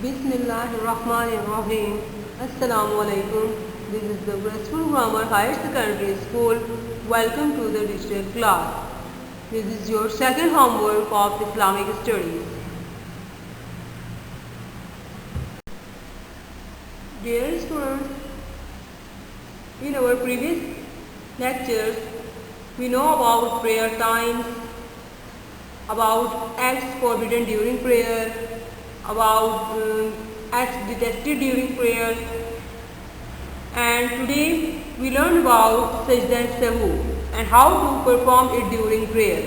Bismillahirrahmanirrahim. Assalamu alaikum. This is the Graceful Grammar Higher Secondary School. Welcome to the digital class. This is your second homework of Islamic Studies. Dear students, in our previous lectures, we know about prayer times, about acts forbidden during prayer, about acts detested during prayer, and today we learn about sajda sahu and how to perform it during prayer.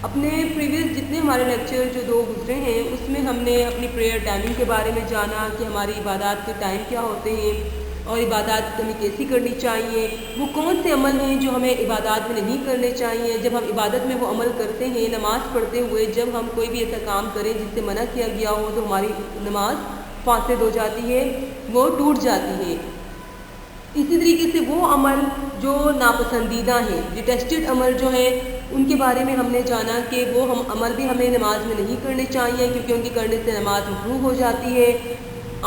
اپنے previous جتنے ہمارے lecture جو 2 گزرے ہیں اس میں ہم نے اپنی پریئر ٹائمنگ کے بارے میں جانا کہ ہماری عبادات کے ٹائم کیا ہوتے ہیں اور عبادات ہمیں کیسی کرنی چاہیے، وہ کون سے عمل ہیں جو ہمیں عبادات میں نہیں کرنے چاہیے، جب ہم عبادت میں وہ عمل کرتے ہیں نماز پڑھتے ہوئے جب ہم کوئی بھی ایسا کام کریں جس سے منع کیا گیا ہو تو ہماری نماز فاسد ہو جاتی ہے، وہ ٹوٹ جاتی ہے۔ اسی طریقے سے وہ عمل جو ناپسندیدہ ہیں، ڈیٹیسٹڈ عمل جو ہیں، ان کے بارے میں ہم نے جانا کہ وہ عمل بھی ہمیں نماز میں نہیں کرنے چاہیے کیونکہ ان کے کرنے سے نماز مکروہ ہو جاتی ہے۔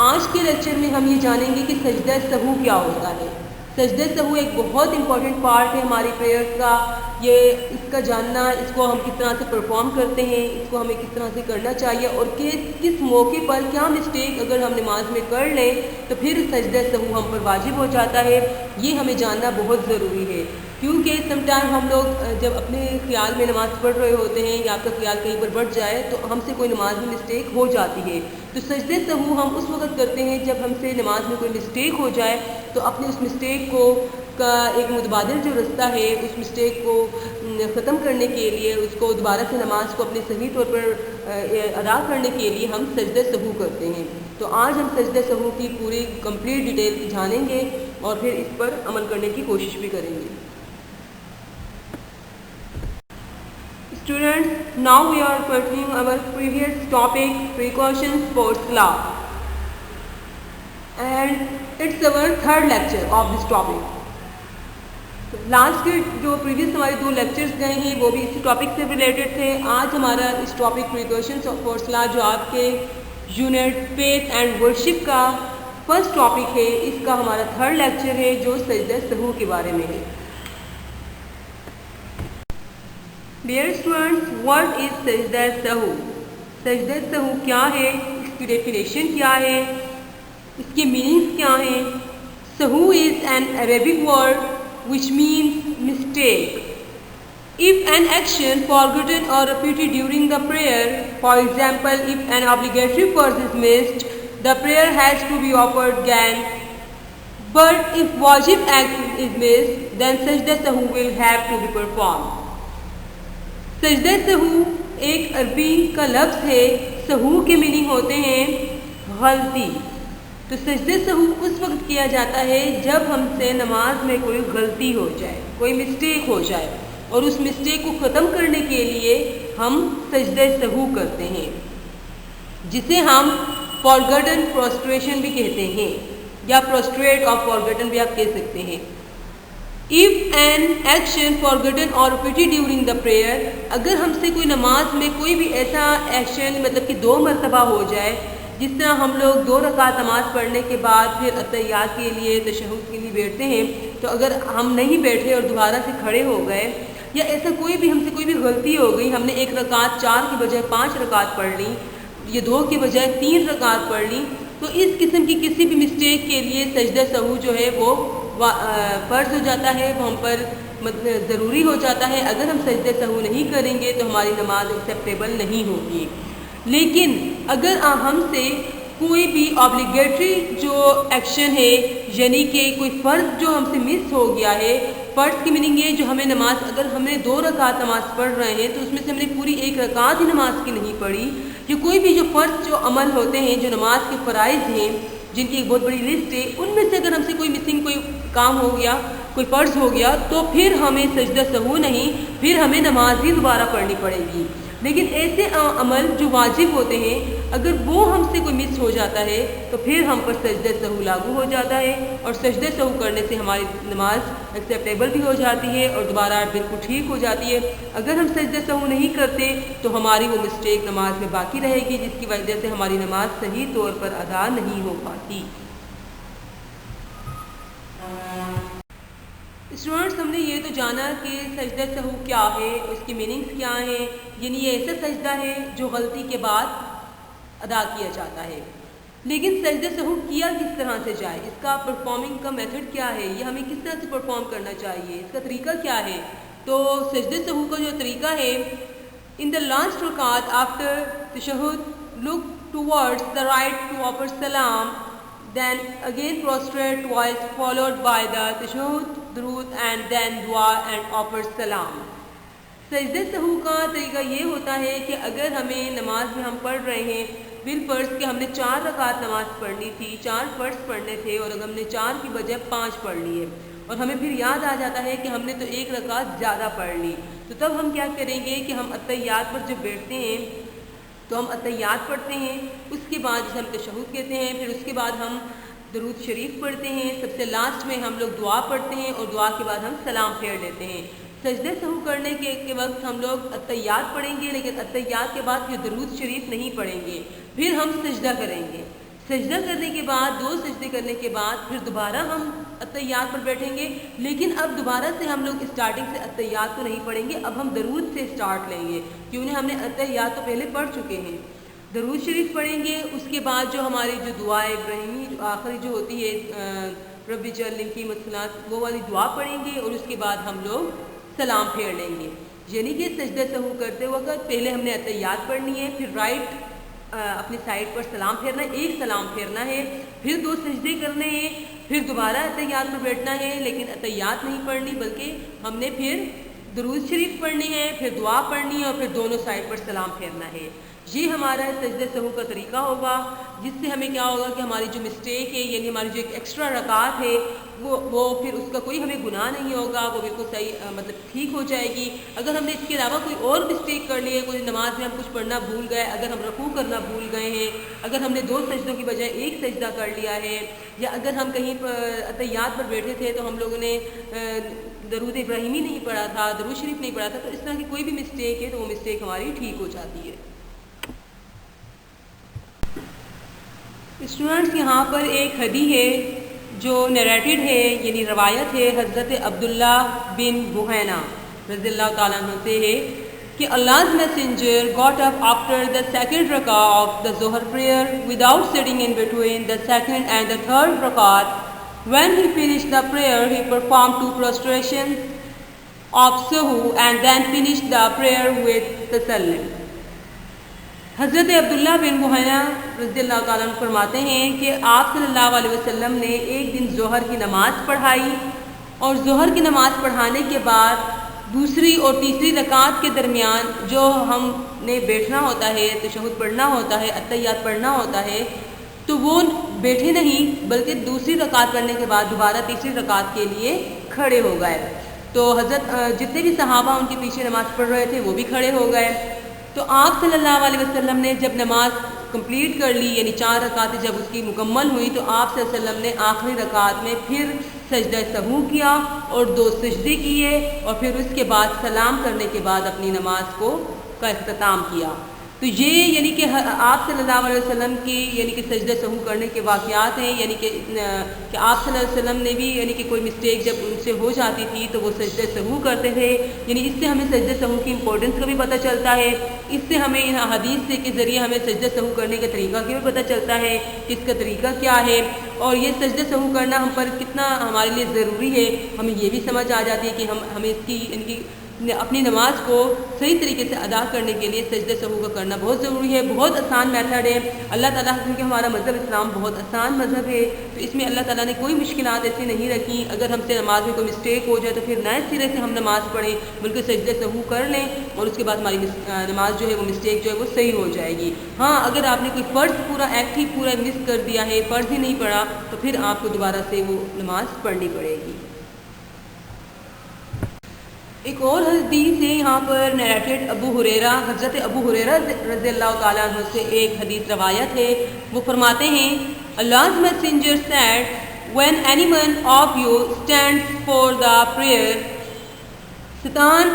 آج کے لیکچر میں ہم یہ جانیں گے کہ سجدہ سہو کیا ہوتا ہے۔ سجدہ سہو ایک بہت امپورٹنٹ پارٹ ہے ہماری پریئرز کا، اس کا جاننا، اس کو ہم کس طرح سے پرفارم کرتے ہیں، اس کو ہمیں کس طرح سے کرنا چاہیے اور کس موقع پر کیا مسٹیک اگر ہم نماز میں کر لیں تو پھر سجدہ سہو ہم پر واجب ہو جاتا ہے، یہ ہمیں جاننا بہت ضروری ہے۔ کیونکہ سم ٹائم ہم لوگ جب اپنے خیال میں نماز پڑھ رہے ہوتے ہیں یا آپ کا خیال کہیں پر بڑھ جائے تو ہم سے کوئی نماز میں مسٹیک ہو جاتی ہے، تو سجدہ سہو ہم اس وقت کرتے ہیں جب ہم سے نماز میں کوئی مسٹیک ہو جائے تو اپنے اس مسٹیک کا ایک متبادل جو رستہ ہے اس مسٹیک کو ختم کرنے کے لیے، اس کو دوبارہ سے نماز کو اپنے صحیح طور پر ادا کرنے کے لیے ہم سجدہ سہو کرتے ہیں۔ تو آج ہم سجدہ سہو کی پوری کمپلیٹ ڈیٹیل جانیں گے اور پھر اس پر عمل کرنے کی کوشش بھی کریں گے۔ Students, now we are continuing our previous topic, precautions for salah, and it's our third lecture of this topic. Last کے جو پریویس ہمارے 2 لیکچرز گئے ہیں وہ بھی اسی ٹاپک سے ریلیٹڈ تھے۔ آج ہمارا اس ٹاپک پریکاشنز فار صلاح جو آپ کے یونٹ فیتھ اینڈ ورشپ کا فرسٹ ٹاپک ہے، اس کا ہمارا 3rd لیکچر ہے جو سجدہ سہو کے بارے میں ہے۔ ڈیئر اسٹوڈنٹس، واٹ از سجدہ سہو؟ سجدہ سہو کیا ہے، اس کی ڈیفینیشن کیا ہے، اس کے میننگز کیا ہیں؟ سہو is an Arabic word which means mistake. If an action forgotten or repeated during the prayer, for example, if an obligatory verse is missed, the prayer has to be offered again. But if wajib act is missed, then sajda sahu will have to be performed. سجدہ سہو ایک عربی کا لفظ ہے، سہو کے meaning ہوتے ہیں غلطی۔ تو سجدہ سہو اس وقت کیا جاتا ہے جب ہم سے نماز میں کوئی غلطی ہو جائے، کوئی مسٹیک ہو جائے اور اس مسٹیک کو ختم کرنے کے لیے ہم سجدہ سہو کرتے ہیں، جسے ہم فارگٹن پروسٹریشن بھی کہتے ہیں یا پروسٹریٹ آف فارگٹن بھی آپ کہہ سکتے ہیں۔ If an action forgotten or repeated during the prayer، اگر ہم سے کوئی نماز میں کوئی بھی ایسا ایکشن مطلب کہ 2 مرتبہ ہو جائے، جس طرح ہم لوگ 2 رکعت نماز پڑھنے کے بعد پھر اتحیات کے لیے تشہد کے لیے بیٹھتے ہیں، تو اگر ہم نہیں بیٹھے اور دوبارہ سے کھڑے ہو گئے یا ایسا کوئی بھی ہم سے کوئی بھی غلطی ہو گئی، ہم نے 1 رکعت 4 کی بجائے 5 رکعت پڑھ لی، یہ 2 کی بجائے 3 رکعت پڑھ لی، تو اس قسم کی کسی بھی مسٹیک کے لیے سجدہ سہو جو ہے وہ فرض ہو جاتا ہے، وہ ہم پر ضروری ہو جاتا ہے۔ اگر ہم سجدہ سہو نہیں کریں گے تو ہماری نماز ایکسیپٹیبل نہیں ہوگی۔ لیکن اگر ہم سے کوئی بھی آبلیگیٹری جو ایکشن ہے، یعنی کہ کوئی فرض جو ہم سے مس ہو گیا ہے، فرض کی میننگ یہ جو ہمیں نماز، اگر ہم نے 2 رکعت نماز پڑھ رہے ہیں تو اس میں سے ہم نے پوری 1 رکعت ہی نماز کی نہیں پڑھی، جو کوئی بھی جو فرض جو عمل ہوتے ہیں، جو نماز کے فرائض ہیں جن کی ایک بہت بڑی لسٹ ہے، ان میں سے اگر ہم سے کوئی مسنگ کوئی کام ہو گیا، کوئی فرض ہو گیا، تو پھر ہمیں سجدہ سہو نہیں، پھر ہمیں نماز ہی دوبارہ پڑھنی پڑے گی۔ لیکن ایسے عمل جو واجب ہوتے ہیں اگر وہ ہم سے کوئی مس ہو جاتا ہے تو پھر ہم پر سجدہ سہو لاگو ہو جاتا ہے، اور سجدہ سہو کرنے سے ہماری نماز ایکسیپٹیبل بھی ہو جاتی ہے اور دوبارہ بالکل ٹھیک ہو جاتی ہے۔ اگر ہم سجدہ سہو نہیں کرتے تو ہماری وہ مسٹیک نماز میں باقی رہے گی، جس کی وجہ سے ہماری نماز صحیح طور پر ادا نہیں ہو پاتی۔ اسٹوڈنٹس، ہم نے یہ تو جانا کہ سجدہ سہو کیا ہے، اس کی میننگز کیا ہیں، یعنی یہ ایسا سجدہ ہے جو غلطی کے بعد ادا کیا جاتا ہے۔ لیکن سجدہ سہو کیا کس طرح سے جائے، اس کا پرفارمنگ کا میتھڈ کیا ہے، یہ ہمیں کس طرح سے پرفارم کرنا چاہیے، اس کا طریقہ کیا ہے؟ تو سجدہ سہو کا جو طریقہ ہے، ان دا لاسٹ رکعت آفٹر تشہد look towards the right to offer سلام، then again prostrate twice followed by the tashahhud, درود and then dua and offer salam۔ سجدہ سہو کا طریقہ یہ ہوتا ہے کہ اگر ہمیں نماز میں ہم پڑھ رہے ہیں بالفرض کہ ہم نے 4 رکعت نماز پڑھنی تھی، 4 فرض پڑھنے تھے اور اگر ہم نے 4 کی بجائے 5 پڑھ لی ہے اور ہمیں پھر یاد آ جاتا ہے کہ ہم نے تو 1 رکعت زیادہ پڑھ لی، تو تب ہم کیا کریں گے کہ ہم اتحیات پر جب بیٹھتے ہیں تو ہم اتحیات پڑھتے ہیں، اس کے بعد جسے ہم تشہد کہتے ہیں، پھر اس کے بعد ہم درود شریف پڑھتے ہیں، سب سے لاسٹ میں ہم لوگ دعا پڑھتے ہیں اور دعا کے بعد ہم سلام پھیر لیتے ہیں۔ سجدہ سہو کرنے کے وقت ہم لوگ اتحیات پڑھیں گے، لیکن اتحیات کے بعد پھر درود شریف نہیں پڑھیں گے، پھر ہم سجدہ کریں گے۔ سجدہ کرنے کے بعد 2 سجدے کرنے کے بعد پھر دوبارہ ہم اتحیات پر بیٹھیں گے، لیکن اب دوبارہ سے ہم لوگ اسٹارٹنگ سے اتحیات کو نہیں پڑھیں گے، اب ہم درود سے اسٹارٹ لیں گے، کیونکہ ہم نے اتحیات تو پہلے پڑھ چکے ہیں۔ درود شریف پڑھیں گے، اس کے بعد جو ہماری جو دعائے ابراہیمی جو آخری جو ہوتی ہے رب اجعلنی کی مسلات، وہ والی دعا پڑھیں گے اور اس کے بعد ہم لوگ سلام پھیر لیں گے۔ یعنی کہ سجدہ سہو کرتے وقت پہلے ہم نے اتحیات پڑھنی ہے، پھر رائٹ اپنی سائڈ پر سلام پھیرنا ہے، 1 سلام پھیرنا ہے، پھر 2 سجدے کرنے ہیں، پھر دوبارہ اتحیات پر بیٹھنا ہے، لیکن اتحیات نہیں پڑھنی بلکہ ہم نے پھر درود شریف پڑھنی ہے، پھر دعا پڑھنی ہے اور پھر دونوں سائڈ پر سلام پھیرنا ہے۔ یہ ہمارا سجدہ سہو کا طریقہ ہوگا، جس سے ہمیں کیا ہوگا کہ ہماری جو مسٹیک ہے، یعنی ہماری جو ایک ایکسٹرا رکعت ہے وہ پھر اس کا کوئی ہمیں گناہ نہیں ہوگا، وہ بالکل صحیح مطلب ٹھیک ہو جائے گی۔ اگر ہم نے اس کے علاوہ کوئی اور مسٹیک کر لی ہے، کوئی نماز میں ہم کچھ پڑھنا بھول گئے، اگر ہم رکوع کرنا بھول گئے ہیں، اگر ہم نے 2 سجدوں کی بجائے 1 سجدہ کر لیا ہے، یا اگر ہم کہیں اتحیات پر بیٹھے تھے تو ہم لوگوں نے درود ابراہیمی نہیں پڑھا تھا، درود شریف نہیں پڑھا تھا، تو اس طرح کی کوئی بھی مسٹیک ہے تو وہ مسٹیک ہماری ٹھیک ہو جاتی ہے۔ اسٹوڈنٹس، یہاں پر ایک حدیث ہے جو نیریٹڈ ہے، یعنی روایت ہے حضرت عبداللہ بن بحینہ رضی اللہ تعالیٰ عنہ سے ہے کہ Allah's messenger got up after the second rak'ah of the Zohar prayer without sitting in between the second and the third rak'at. When he finished the prayer, he performed 2 prostrations of sahu and then finished the prayer with tasallim. حضرت عبداللہ بن بحینہ رضی اللہ تعالیٰ عنہ فرماتے ہیں کہ آپ صلی اللہ علیہ وسلم نے ایک دن ظہر کی نماز پڑھائی، اور ظہر کی نماز پڑھانے کے بعد دوسری اور تیسری رکعت کے درمیان جو ہم نے بیٹھنا ہوتا ہے، تشہد پڑھنا ہوتا ہے، اتحیات پڑھنا ہوتا ہے، تو وہ بیٹھے نہیں بلکہ دوسری رکعت پڑھنے کے بعد دوبارہ تیسری رکعت کے لیے کھڑے ہو گئے۔ تو حضرت جتنے بھی صحابہ ان کے پیچھے نماز پڑھ رہے تھے وہ بھی کھڑے ہو گئے۔ تو آپ صلی اللہ علیہ وسلم نے جب نماز کمپلیٹ کر لی، یعنی 4 رکعتیں جب اس کی مکمل ہوئی، تو آپ صلی اللہ علیہ وسلم نے آخری رکعت میں پھر سجدہ سہو کیا اور 2 سجدے کیے، اور پھر اس کے بعد سلام کرنے کے بعد اپنی نماز کا اختتام کیا۔ تو یہ یعنی کہ آپ صلی اللہ علیہ وسلم کی یعنی کہ سجدہ سہو کرنے کے واقعات ہیں، یعنی کہ آپ صلی اللہ علیہ وسلم نے بھی یعنی کہ کوئی مسٹیک جب ان سے ہو جاتی تھی تو وہ سجدہ سہو کرتے تھے۔ یعنی اس سے ہمیں سجدہ سہو کی امپورٹنس کا بھی پتہ چلتا ہے، اس سے ہمیں ان حدیث کے ذریعے ہمیں سجدہ سہو کرنے کے طریقہ کا بھی پتہ چلتا ہے کہ اس کا طریقہ کیا ہے، اور یہ سجدہ سہو کرنا ہم پر کتنا ہمارے لیے ضروری ہے، ہمیں یہ بھی سمجھ آ جاتی ہے کہ ہمیں اس کی ان کی اپنی نماز کو صحیح طریقے سے ادا کرنے کے لیے سجدہ سہو کا کرنا بہت ضروری ہے۔ بہت آسان میتھڈ ہے اللہ تعالیٰ، کیونکہ ہمارا مذہب اسلام بہت آسان مذہب ہے، تو اس میں اللہ تعالیٰ نے کوئی مشکلات ایسی نہیں رکھی۔ اگر ہم سے نماز میں کوئی مسٹیک ہو جائے تو پھر نئے سرے سے ہم نماز پڑھیں، بلکہ سجدہ سہو کر لیں اور اس کے بعد ہماری نماز جو ہے وہ مسٹیک جو ہے وہ صحیح ہو جائے گی۔ ہاں، اگر آپ نے کوئی فرض پورا ایکٹ ہی پورا مس کر دیا ہے، فرض ہی نہیں پڑھا، تو پھر آپ کو دوبارہ سے وہ نماز پڑھنی پڑے گی۔ ایک اور حدیث ہے یہاں پر نیریٹڈ ابو ہریرہ، حضرت ابو ہریرہ رضی اللہ تعالیٰ عنہ سے ایک حدیث روایت ہے. وہ فرماتے ہیں Allah's messenger said, when any one of you stands for the prayer, Satan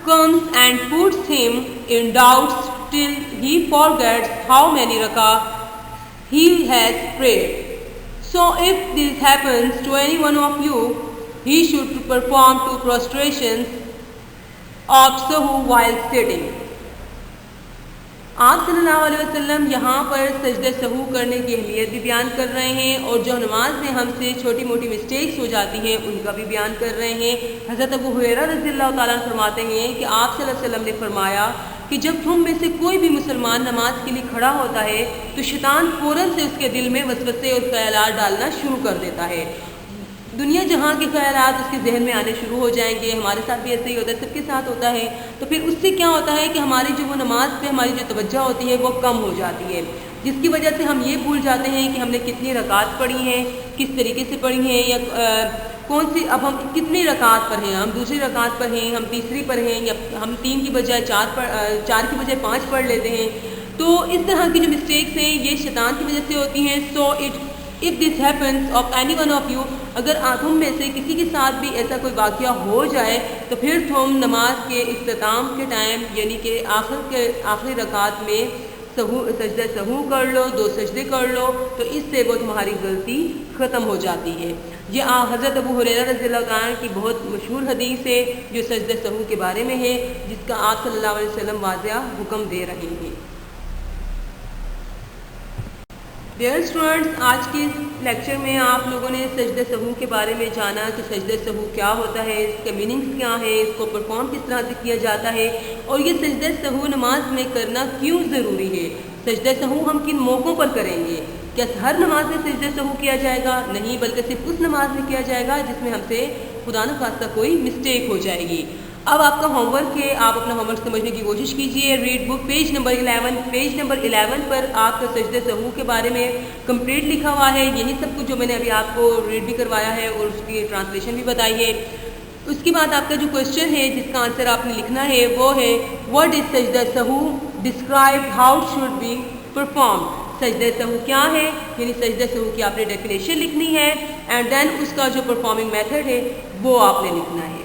comes and puts him in doubts till he forgets how many rakah he has prayed. So if this happens to any one of you, he should perform 2 prostrations of sahu while sitting. آپ صلی اللہ علیہ وسلم یہاں پر سجدہ سہو کرنے کی اہمیت بھی بیان کر رہے ہیں اور جو نماز میں ہم سے چھوٹی موٹی مسٹیکس ہو جاتی ہیں ان کا بھی بیان کر رہے ہیں. حضرت ابو ہریرہ رضی اللہ تعالیٰ عنہ فرماتے ہیں کہ آپ صلی اللہ علیہ وسلم نے فرمایا کہ جب تم میں سے کوئی بھی مسلمان نماز کے لیے کھڑا ہوتا ہے تو شیطان فوراً سے اس کے دل میں وسوسے اور خیالات ڈالنا شروع کر دیتا ہے. دنیا جہاں کے خیالات اس کے ذہن میں آنے شروع ہو جائیں گے. ہمارے ساتھ بھی ایسے ہی ہوتا ہے، سب کے ساتھ ہوتا ہے. تو پھر اس سے کیا ہوتا ہے کہ ہماری جو وہ نماز پہ ہماری جو توجہ ہوتی ہے وہ کم ہو جاتی ہے، جس کی وجہ سے ہم یہ بھول جاتے ہیں کہ ہم نے کتنی رکعات پڑھی ہیں، کس طریقے سے پڑھی ہیں، یا کون سی اب ہم کتنی رکعات پر ہیں، ہم دوسری رکعت پر ہیں، ہم تیسری پر ہیں، یا ہم 3 کی بجائے 4 کی بجائے 5 پڑھ لیتے ہیں. تو اس طرح کی جو مسٹیکس ہیں یہ شیطان کی وجہ سے ہوتی ہیں. سو if this happens of any one of you، اگر تم میں سے کسی کے ساتھ بھی ایسا کوئی واقعہ ہو جائے تو پھر تم نماز کے اختتام کے ٹائم یعنی کہ آخری رکعت میں سجدہ سہو کر لو، 2 سجدے کر لو، تو اس سے وہ تمہاری غلطی ختم ہو جاتی ہے. یہ حضرت ابو ہریرہ رضی اللہ عنہ کی بہت مشہور حدیث ہے جو سجدہ سہو کے بارے میں ہے، جس کا آپ صلی اللہ علیہ وسلم واضح حکم دے رہے ہیں. ڈیئر اسٹوڈنٹس، آج کے لیکچر میں آپ لوگوں نے سجدہ سہو کے بارے میں جانا کہ سجدہ سہو کیا ہوتا ہے، اس کے میننگس کیا ہے، اس کو پرفارم کس طرح سے کیا جاتا ہے، اور یہ سجدہ سہو نماز میں کرنا کیوں ضروری ہے. سجدہ سہو ہم کن موقعوں پر کریں گے؟ کیا ہر نماز میں سجدہ سہو کیا جائے گا؟ نہیں، بلکہ صرف اس نماز میں کیا جائے گا جس میں ہم سے خدا نخواستہ کوئی مسٹیک ہو جائے گی. اب آپ کا ہوم ورک ہے، آپ اپنا ہوم ورک سمجھنے کی کوشش کیجئے. ریڈ بک پیج نمبر 11 پر آپ کا سجدہ سہو کے بارے میں کمپلیٹ لکھا ہوا ہے. یہی سب کچھ جو میں نے ابھی آپ کو ریڈ بھی کروایا ہے اور اس کی ٹرانسلیشن بھی بتائی ہے. اس کے بعد آپ کا جو کویشچن ہے جس کا آنسر آپ نے لکھنا ہے وہ ہے واٹ از سجدہ سہو، describe how should be perform. سجدہ سہو کیا ہے، یعنی سجدہ سہو کی آپ نے ڈیفینیشن لکھنی ہے، اینڈ دین اس کا جو پرفارمنگ میتھڈ ہے وہ آپ نے لکھنا ہے.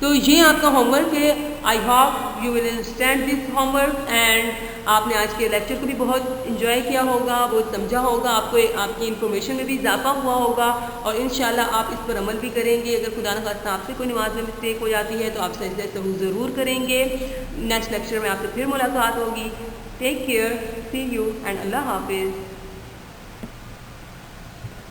تو یہ آپ کا ہوم ورک ہے. I hope you will understand this home work, and آپ نے آج کے لیکچر کو بھی بہت انجوائے کیا ہوگا، بہت سمجھا ہوگا، آپ کو آپ کی انفارمیشن میں بھی اضافہ ہوا ہوگا، اور انشاءاللہ آپ اس پر عمل بھی کریں گے. اگر خدا نخواستہ آپ سے کوئی نماز میں مسٹیک ہو جاتی ہے تو آپ سجدہ سہو ضرور کریں گے. نیکسٹ لیکچر میں آپ سے پھر ملاقات ہوگی. Take care, see you, and اللہ حافظ.